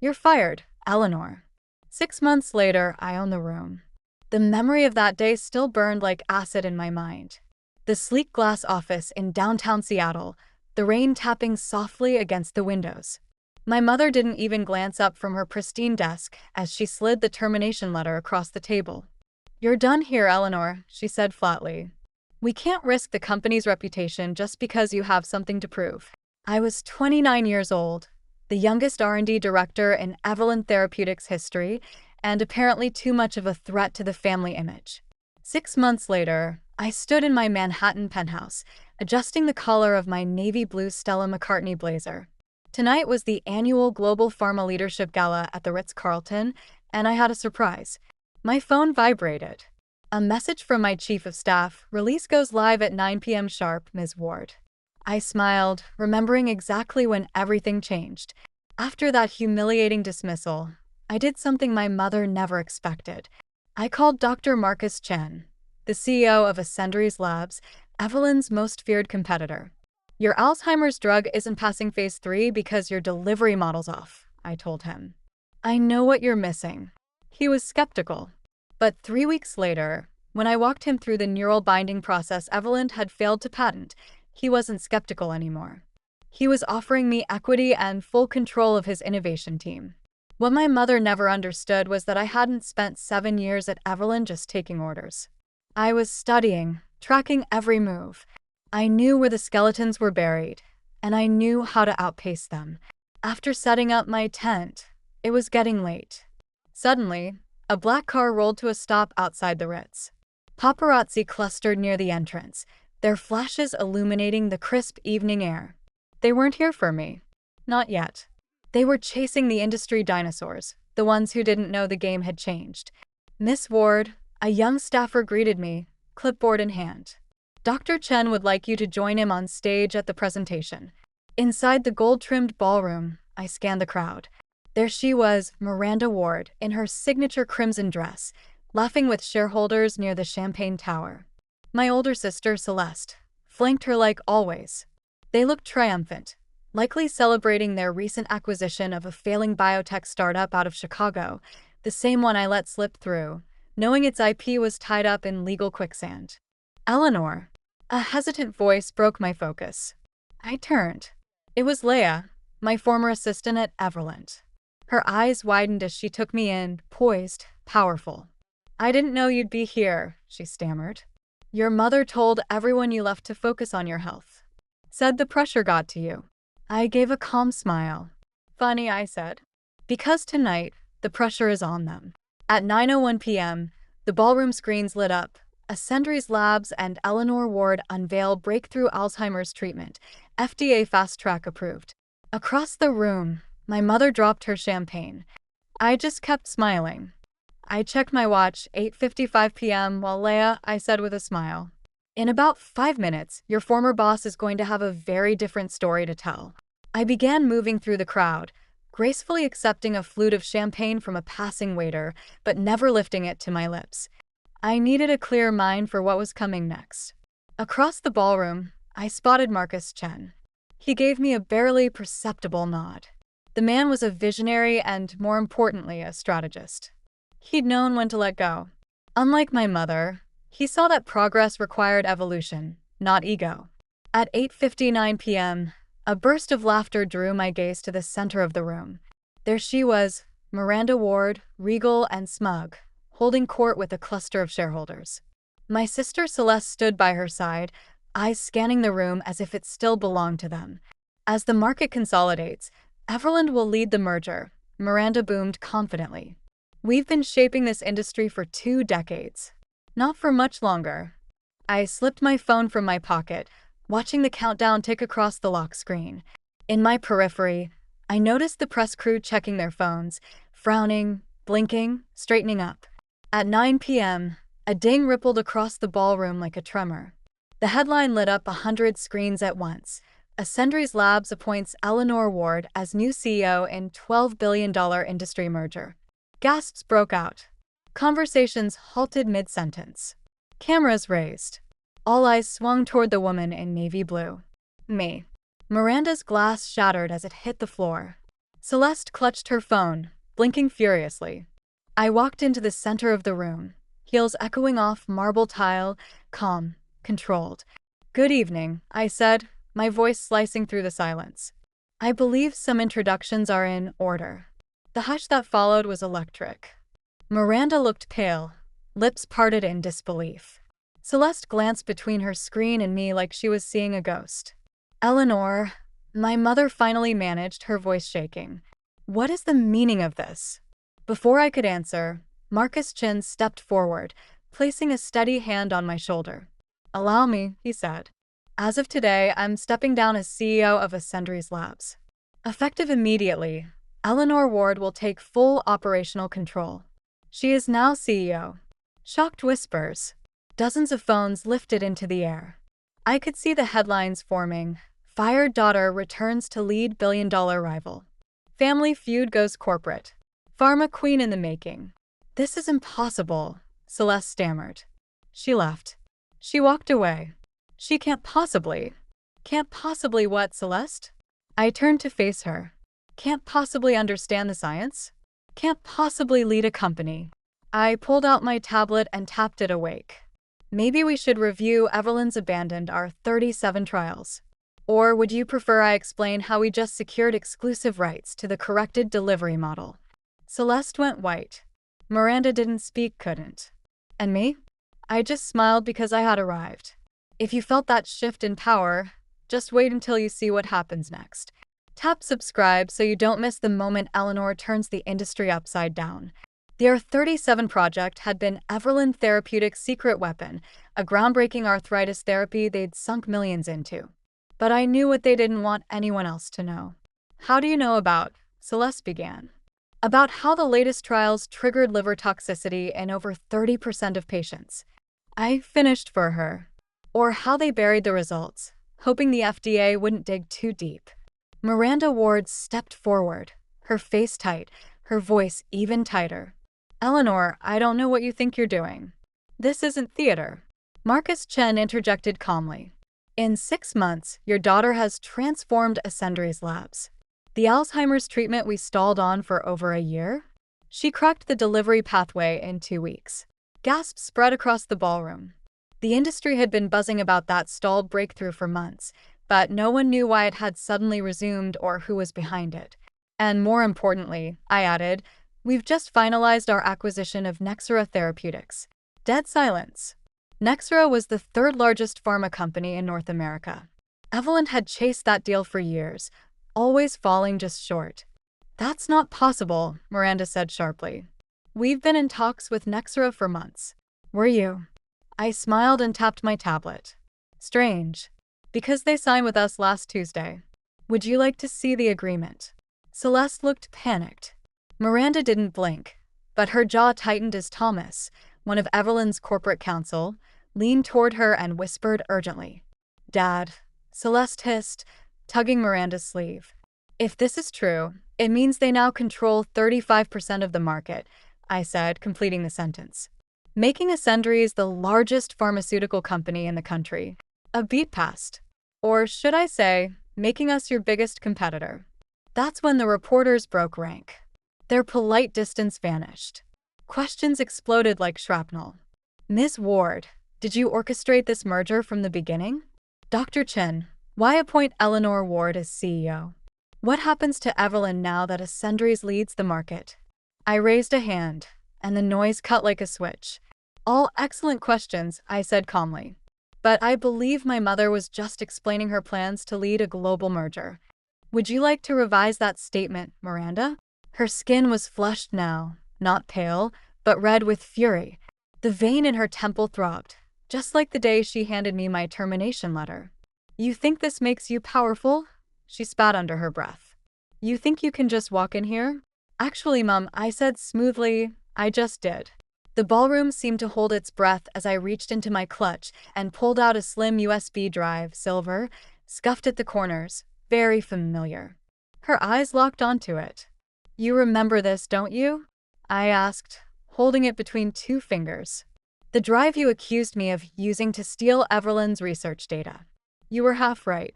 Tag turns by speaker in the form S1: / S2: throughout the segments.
S1: "You're fired, Eleanor." 6 months later, I own the room. The memory of that day still burned like acid in my mind. The sleek glass office in downtown Seattle, the rain tapping softly against the windows. My mother didn't even glance up from her pristine desk as she slid the termination letter across the table. "You're done here, Eleanor," she said flatly. "We can't risk the company's reputation just because you have something to prove." I was 29 years old, the youngest R&D director in Evolent Therapeutics history, and apparently too much of a threat to the family image. 6 months later, I stood in my Manhattan penthouse, adjusting the collar of my navy blue Stella McCartney blazer. Tonight was the annual Global Pharma Leadership Gala at the Ritz-Carlton, and I had a surprise. My phone vibrated. A message from my chief of staff: "Release goes live at 9 p.m. sharp, Ms. Ward." I smiled, remembering exactly when everything changed. After that humiliating dismissal, I did something my mother never expected. I called Dr. Marcus Chen, the CEO of Ascendries Labs, Evelyn's most feared competitor. "Your Alzheimer's drug isn't passing phase 3 because your delivery model's off," I told him. "I know what you're missing." He was skeptical. But 3 weeks later, when I walked him through the neural binding process Evelyn had failed to patent, he wasn't skeptical anymore. He was offering me equity and full control of his innovation team. What my mother never understood was that I hadn't spent 7 years at Evelyn just taking orders. I was studying, tracking every move. I knew where the skeletons were buried, and I knew how to outpace them. After setting up my tent, it was getting late. Suddenly, a black car rolled to a stop outside the Ritz. Paparazzi clustered near the entrance, their flashes illuminating the crisp evening air. They weren't here for me. Not yet. They were chasing the industry dinosaurs, the ones who didn't know the game had changed. "Miss Ward," a young staffer greeted me, clipboard in hand. "Dr. Chen would like you to join him on stage at the presentation." Inside the gold-trimmed ballroom, I scanned the crowd. There she was, Miranda Ward, in her signature crimson dress, laughing with shareholders near the Champagne Tower. My older sister, Celeste, flanked her like always. They looked triumphant, likely celebrating their recent acquisition of a failing biotech startup out of Chicago, the same one I let slip through, knowing its IP was tied up in legal quicksand. "Eleanor." A hesitant voice broke my focus. I turned. It was Leia, my former assistant at Evolent. Her eyes widened as she took me in, poised, powerful. "I didn't know you'd be here," she stammered. "Your mother told everyone you left to focus on your health. Said the pressure got to you." I gave a calm smile. "Funny," I said. "Because tonight, the pressure is on them." At 9:01 p.m., the ballroom screens lit up. Ascendries Labs and Eleanor Ward unveil breakthrough Alzheimer's treatment, FDA Fast Track approved. Across the room, my mother dropped her champagne. I just kept smiling. I checked my watch, 8:55 p.m., while "Leia," I said with a smile. "In about 5 minutes, your former boss is going to have a very different story to tell." I began moving through the crowd, gracefully accepting a flute of champagne from a passing waiter, but never lifting it to my lips. I needed a clear mind for what was coming next. Across the ballroom, I spotted Marcus Chen. He gave me a barely perceptible nod. The man was a visionary and, more importantly, a strategist. He'd known when to let go. Unlike my mother, he saw that progress required evolution, not ego. At 8:59 p.m., a burst of laughter drew my gaze to the center of the room. There she was, Miranda Ward, regal and smug, holding court with a cluster of shareholders. My sister Celeste stood by her side, eyes scanning the room as if it still belonged to them. "As the market consolidates, Everland will lead the merger," Miranda boomed confidently. "We've been shaping this industry for 2 decades. Not for much longer." I slipped my phone from my pocket, watching the countdown tick across the lock screen. In my periphery, I noticed the press crew checking their phones, frowning, blinking, straightening up. At 9 p.m., a ding rippled across the ballroom like a tremor. The headline lit up 100 screens at once. Ascendries Labs appoints Eleanor Ward as new CEO in $12 billion industry merger. Gasps broke out. Conversations halted mid-sentence. Cameras raised. All eyes swung toward the woman in navy blue. Me. Miranda's glass shattered as it hit the floor. Celeste clutched her phone, blinking furiously. I walked into the center of the room, heels echoing off marble tile, calm, controlled. "Good evening," I said, my voice slicing through the silence. "I believe some introductions are in order." The hush that followed was electric. Miranda looked pale, lips parted in disbelief. Celeste glanced between her screen and me like she was seeing a ghost. "Eleanor," my mother finally managed, her voice shaking. "What is the meaning of this?" Before I could answer, Marcus Chin stepped forward, placing a steady hand on my shoulder. "Allow me," he said. "As of today, I'm stepping down as CEO of Ascendries Labs. Effective immediately, Eleanor Ward will take full operational control. She is now CEO." Shocked whispers. Dozens of phones lifted into the air. I could see the headlines forming. "Fired daughter returns to lead billion-dollar rival. Family feud goes corporate. Pharma queen in the making." "This is impossible," Celeste stammered. She left. She walked away. "She can't possibly." "Can't possibly what, Celeste?" I turned to face her. "Can't possibly understand the science? Can't possibly lead a company?" I pulled out my tablet and tapped it awake. "Maybe we should review Evelyn's abandoned our 37 trials. Or would you prefer I explain how we just secured exclusive rights to the corrected delivery model?" Celeste went white. Miranda didn't speak, couldn't. And me? I just smiled because I had arrived. If you felt that shift in power, just wait until you see what happens next. Tap subscribe so you don't miss the moment Eleanor turns the industry upside down. The R37 project had been Evelyn Therapeutics' secret weapon, a groundbreaking arthritis therapy they'd sunk millions into. But I knew what they didn't want anyone else to know. "How do you know about?" Celeste began. "About how the latest trials triggered liver toxicity in over 30% of patients." I finished for her. "Or how they buried the results, hoping the FDA wouldn't dig too deep." Miranda Ward stepped forward, her face tight, her voice even tighter. "Eleanor, I don't know what you think you're doing. This isn't theater." Marcus Chen interjected calmly. "In 6 months, your daughter has transformed Ascendries Labs. The Alzheimer's treatment we stalled on for over a year? She cracked the delivery pathway in 2 weeks." Gasps spread across the ballroom. The industry had been buzzing about that stalled breakthrough for months, but no one knew why it had suddenly resumed or who was behind it. "And more importantly," I added, "we've just finalized our acquisition of Nexera Therapeutics." Dead silence. Nexera was the third largest pharma company in North America. Evelyn had chased that deal for years, always falling just short. "That's not possible," Miranda said sharply. "We've been in talks with Nexera for months." "Were you?" I smiled and tapped my tablet. "Strange. Because they signed with us last Tuesday. Would you like to see the agreement?" Celeste looked panicked. Miranda didn't blink, but her jaw tightened as Thomas, one of Evelyn's corporate counsel, leaned toward her and whispered urgently. "Dad," Celeste hissed, tugging Miranda's sleeve. "If this is true, it means they now control 35% of the market," I said, completing the sentence. "Making Ascendries the largest pharmaceutical company in the country. A beat past. Or should I say, making us your biggest competitor." That's when the reporters broke rank. Their polite distance vanished. Questions exploded like shrapnel. "Ms. Ward, did you orchestrate this merger from the beginning? Dr. Chen, why appoint Eleanor Ward as CEO? What happens to Evelyn now that Ascendries leads the market?" I raised a hand, and the noise cut like a switch. "All excellent questions," I said calmly. "But I believe my mother was just explaining her plans to lead a global merger. Would you like to revise that statement, Miranda?" Her skin was flushed now, not pale, but red with fury. The vein in her temple throbbed, just like the day she handed me my termination letter. "You think this makes you powerful?" She spat under her breath. "You think you can just walk in here?" "Actually, Mum," I said smoothly, "I just did." The ballroom seemed to hold its breath as I reached into my clutch and pulled out a slim USB drive, silver, scuffed at the corners, very familiar. Her eyes locked onto it. "You remember this, don't you?" I asked, holding it between 2 fingers. "The drive you accused me of using to steal Evelyn's research data." "You were half right."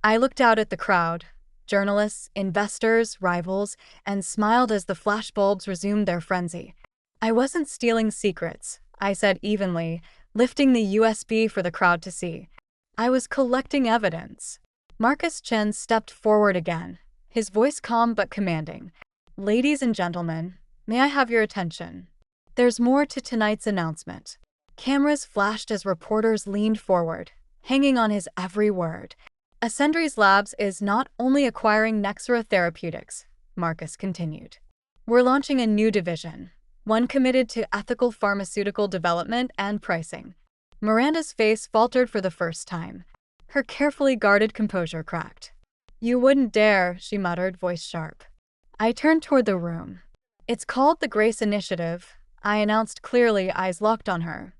S1: I looked out at the crowd. journalists, investors, rivals, and smiled as the flashbulbs resumed their frenzy. I wasn't stealing secrets, I said evenly, lifting the USB for the crowd to see. I was collecting evidence. Marcus Chen stepped forward again, his voice calm but commanding. Ladies and gentlemen, may I have your attention? There's more to tonight's announcement. Cameras flashed as reporters leaned forward, hanging on his every word. Ascendry's Labs is not only acquiring Nexera Therapeutics, Marcus continued. We're launching a new division, one committed to ethical pharmaceutical development and pricing. Miranda's face faltered for the first time. Her carefully guarded composure cracked. You wouldn't dare, she muttered, voice sharp. I turned toward the room. It's called the Grace Initiative, I announced clearly, eyes locked on her.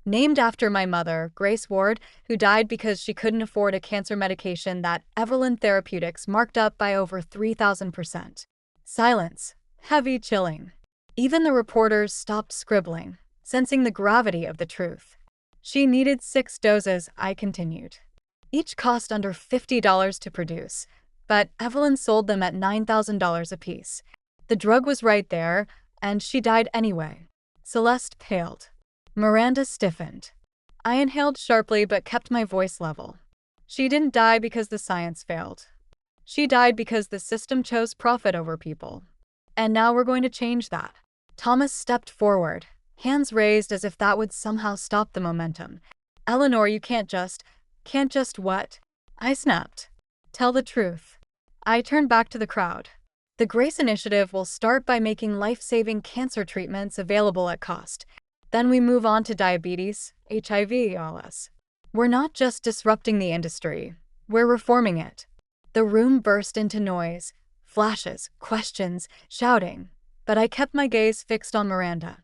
S1: Named after my mother, Grace Ward, who died because she couldn't afford a cancer medication that Evelyn Therapeutics marked up by over 3,000%. Silence. Heavy, chilling. Even the reporters stopped scribbling, sensing the gravity of the truth. She needed 6 doses, I continued. Each cost under $50 to produce, but Evelyn sold them at $9,000 apiece. The drug was right there, and she died anyway. Celeste paled. Miranda stiffened. I inhaled sharply but kept my voice level. She didn't die because the science failed. She died because the system chose profit over people. And now we're going to change that. Thomas stepped forward, hands raised as if that would somehow stop the momentum. Eleanor, you can't just what? I snapped. Tell the truth. I turned back to the crowd. The Grace Initiative will start by making life-saving cancer treatments available at cost. Then we move on to diabetes, HIV, ALS. We're not just disrupting the industry, we're reforming it. The room burst into noise, flashes, questions, shouting, but I kept my gaze fixed on Miranda.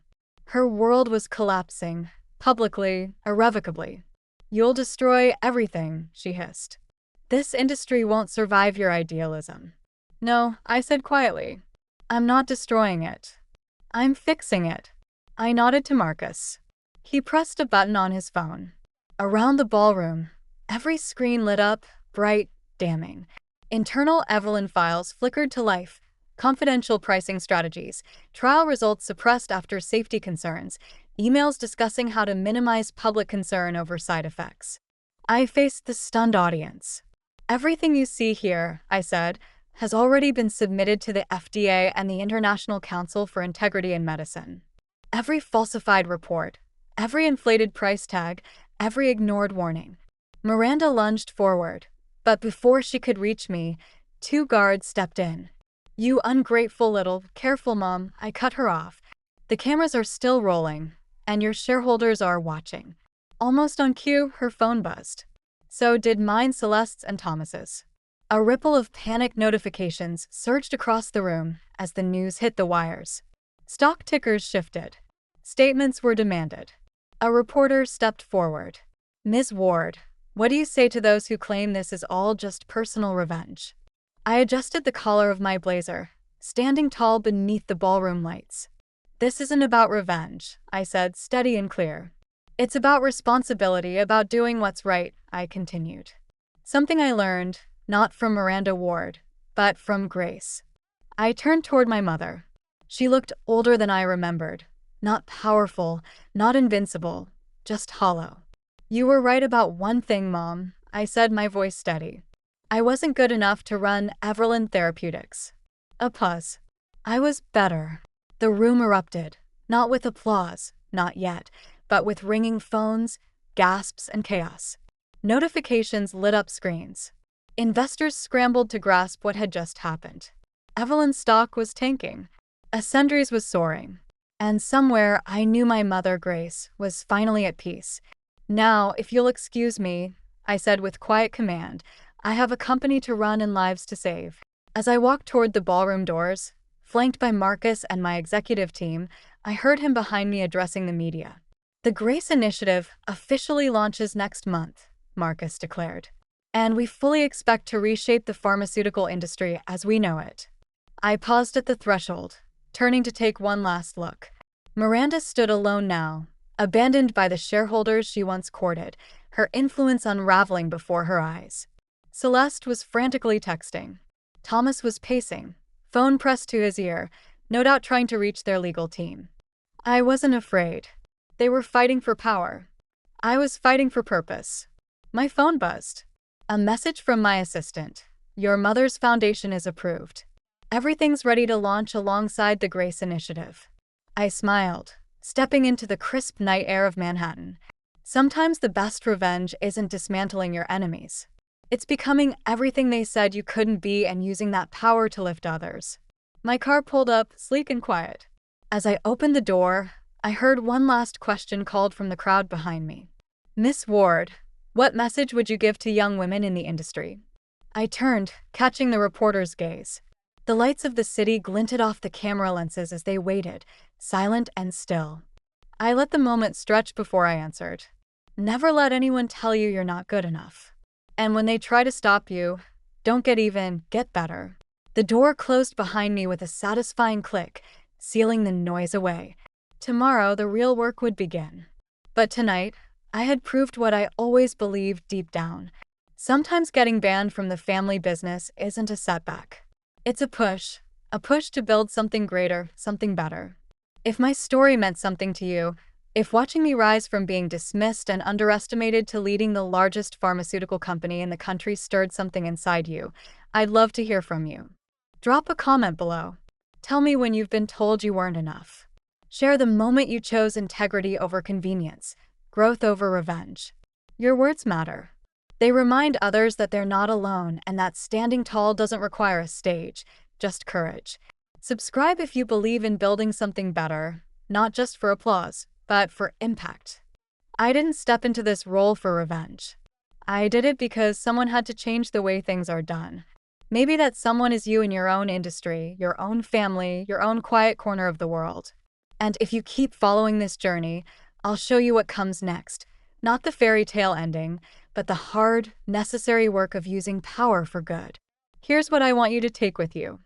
S1: Her world was collapsing, publicly, irrevocably. You'll destroy everything, she hissed. This industry won't survive your idealism. No, I said quietly. I'm not destroying it. I'm fixing it. I nodded to Marcus. He pressed a button on his phone. Around the ballroom, every screen lit up, bright, damning. Internal Evelyn files flickered to life, confidential pricing strategies, trial results suppressed after safety concerns, emails discussing how to minimize public concern over side effects. I faced the stunned audience. Everything you see here, I said, has already been submitted to the FDA and the International Council for Integrity in Medicine. Every falsified report, every inflated price tag, every ignored warning. Miranda lunged forward, but before she could reach me, 2 guards stepped in. You ungrateful little, careful mom, I cut her off. The cameras are still rolling, and your shareholders are watching. Almost on cue, her phone buzzed. So did mine, Celeste's and Thomas's. A ripple of panic notifications surged across the room as the news hit the wires. Stock tickers shifted. Statements were demanded. A reporter stepped forward. Ms. Ward, what do you say to those who claim this is all just personal revenge? I adjusted the collar of my blazer, standing tall beneath the ballroom lights. This isn't about revenge, I said, steady and clear. It's about responsibility, about doing what's right, I continued. Something I learned, not from Miranda Ward, but from Grace. I turned toward my mother. She looked older than I remembered. Not powerful, not invincible, just hollow. You were right about one thing, Mom, I said, my voice steady. I wasn't good enough to run Evelyn Therapeutics. A pause. I was better. The room erupted, not with applause, not yet, but with ringing phones, gasps, and chaos. Notifications lit up screens. Investors scrambled to grasp what had just happened. Evelyn's stock was tanking. Ascendry's was soaring. And somewhere I knew my mother, Grace, was finally at peace. Now, if you'll excuse me, I said with quiet command, I have a company to run and lives to save. As I walked toward the ballroom doors, flanked by Marcus and my executive team, I heard him behind me addressing the media. The Grace Initiative officially launches next month, Marcus declared. And we fully expect to reshape the pharmaceutical industry as we know it. I paused at the threshold, turning to take one last look. Miranda stood alone now, abandoned by the shareholders she once courted, her influence unraveling before her eyes. Celeste was frantically texting. Thomas was pacing, phone pressed to his ear, no doubt trying to reach their legal team. I wasn't afraid. They were fighting for power. I was fighting for purpose. My phone buzzed. A message from my assistant. Your mother's foundation is approved. Everything's ready to launch alongside the Grace Initiative. I smiled, stepping into the crisp night air of Manhattan. Sometimes the best revenge isn't dismantling your enemies. It's becoming everything they said you couldn't be and using that power to lift others. My car pulled up, sleek and quiet. As I opened the door, I heard one last question called from the crowd behind me. Miss Ward, what message would you give to young women in the industry? I turned, catching the reporter's gaze. The lights of the city glinted off the camera lenses as they waited, silent and still. I let the moment stretch before I answered. Never let anyone tell you you're not good enough. And when they try to stop you, don't get even, get better. The door closed behind me with a satisfying click, sealing the noise away. Tomorrow, the real work would begin. But tonight, I had proved what I always believed deep down. Sometimes getting banned from the family business isn't a setback. It's a push to build something greater, something better. If my story meant something to you, if watching me rise from being dismissed and underestimated to leading the largest pharmaceutical company in the country stirred something inside you, I'd love to hear from you. Drop a comment below. Tell me when you've been told you weren't enough. Share the moment you chose integrity over convenience, growth over revenge. Your words matter. They remind others that they're not alone and that standing tall doesn't require a stage, just courage. Subscribe if you believe in building something better, not just for applause, but for impact. I didn't step into this role for revenge. I did it because someone had to change the way things are done. Maybe that someone is you in your own industry, your own family, your own quiet corner of the world. And if you keep following this journey, I'll show you what comes next. Not the fairy tale ending, but the hard, necessary work of using power for good. Here's what I want you to take with you.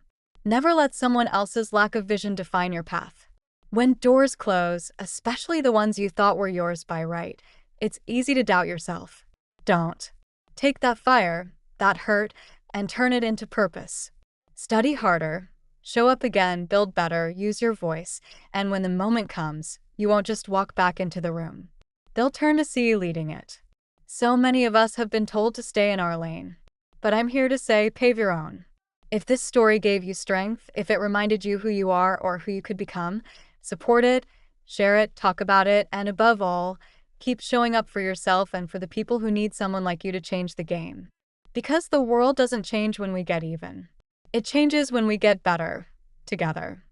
S1: Never let someone else's lack of vision define your path. When doors close, especially the ones you thought were yours by right, it's easy to doubt yourself. Don't. Take that fire, that hurt, and turn it into purpose. Study harder, show up again, build better, use your voice, and when the moment comes, you won't just walk back into the room. They'll turn to see you leading it. So many of us have been told to stay in our lane. But I'm here to say, pave your own. If this story gave you strength, if it reminded you who you are or who you could become, support it, share it, talk about it, and above all, keep showing up for yourself and for the people who need someone like you to change the game. Because the world doesn't change when we get even. It changes when we get better, together.